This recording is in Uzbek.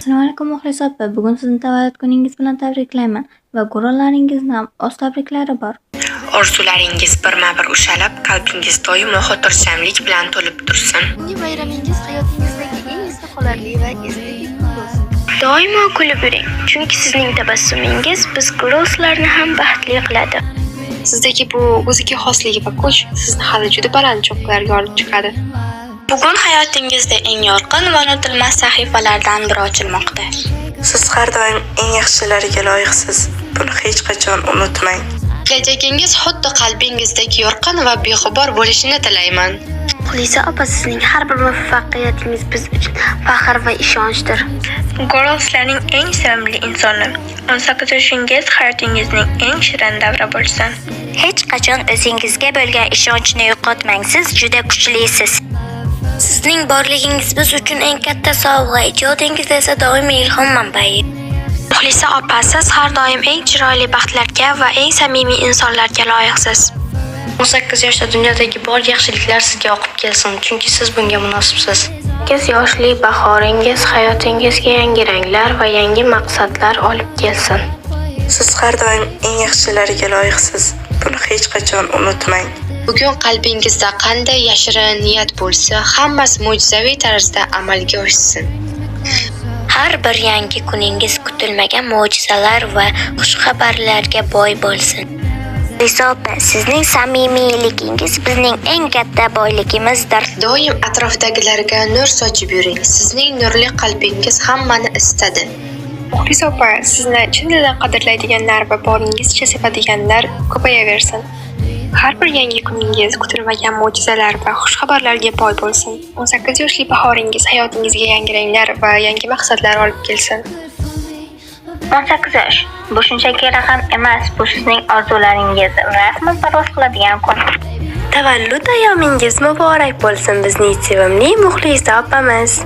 Assalomu alaykum muxlis opa. Bugun sizni tavallud kuningiz bilan tabriklayman va gurularingizni ham o'z tabriklari bor. Orzularingiz birma-bir ushalib, qalbingiz doimo xotirjamlik bilan to'lib tursin. Bugungi bayramingiz hayotingizdagi eng esda qolarli va esdalik kun bo'lsin. Doimo kulib yuring, chunki sizning tabassumingiz biz gloslarni ham baxtli qiladi. Sizdagi bu o'ziga xosligi va kuch sizni hali juda baland cho'qqilarga olib chiqadi. Bugun hayotingizda eng yorqin va unutilmas sahifalardan biri ochilmoqda. Siz har doim eng yaxshilariga loyiqsiz. Buni hech qachon unutmang. Kelajagingiz xuddi qalbingizdek yorqin va beg'ubor bo'lishini tilayman. Muxlisa opa, sizning har bir muvaffaqiyatingiz biz uchun faxr va ishonchdir. Gloslarning eng sevimli insoni. 18 yoshingiz hayotingizning eng shirin davri bo'lsin. Hech qachon o'zingizga bo'lgan ishonchni yo'qotmang. Siz juda kuchlisiz. Sizning borligingiz biz uchun eng katta sovg'a, ijodingiz esa doimiy ilhom manbai. Muxlisa opa, siz har doim eng chiroyli baxtlarga va eng samimiy insonlarga loyiqsiz. 18 yoshda dunyodagi bor yaxshiliklar sizga oqib kelsin, chunki siz bunga munosibsiz. 8 yoshli bahoringiz hayotingizga yangi ranglar va yangi maqsadlar olib kelsin. Siz har doim eng yaxshilariga loyiqsiz. Buni hech qachon unutmang. Bugun qalbingizda qanday yashirin niyat bo'lsa, hammasi mo'jizaviy tarzda amalga oshsin. Har bir yangi kuningiz kutilmagan mo'jizalar va xushxabarlarga boy bo'lsin. Muxlisa opa, sizning samimiyligingiz bizning eng katta boyligimizdir. Doim atrofdagilarga nur sochib yuring. Sizning nurli qalbingiz hammani istadi. Muxlisa opa, sizni chin dildan qadrlaydiganlar va boringizcha sevadiganlar ko'payaversin. Har bir yangi kuningiz kutilmagan mo'jizalar va xushxabarlarga boy bo'lsin. 18 yoshli bahoringiz hayotingizga yangi ranglar va yangi maqsadlar olib kelsin. 18 yosh. Bu shunchaki raqam emas, bu sizning orzularingiz rasman parvoz qiladigan kun. Tavallud ayyomingiz muborak bo'lsin bizning sevimli muxlisa opamiz.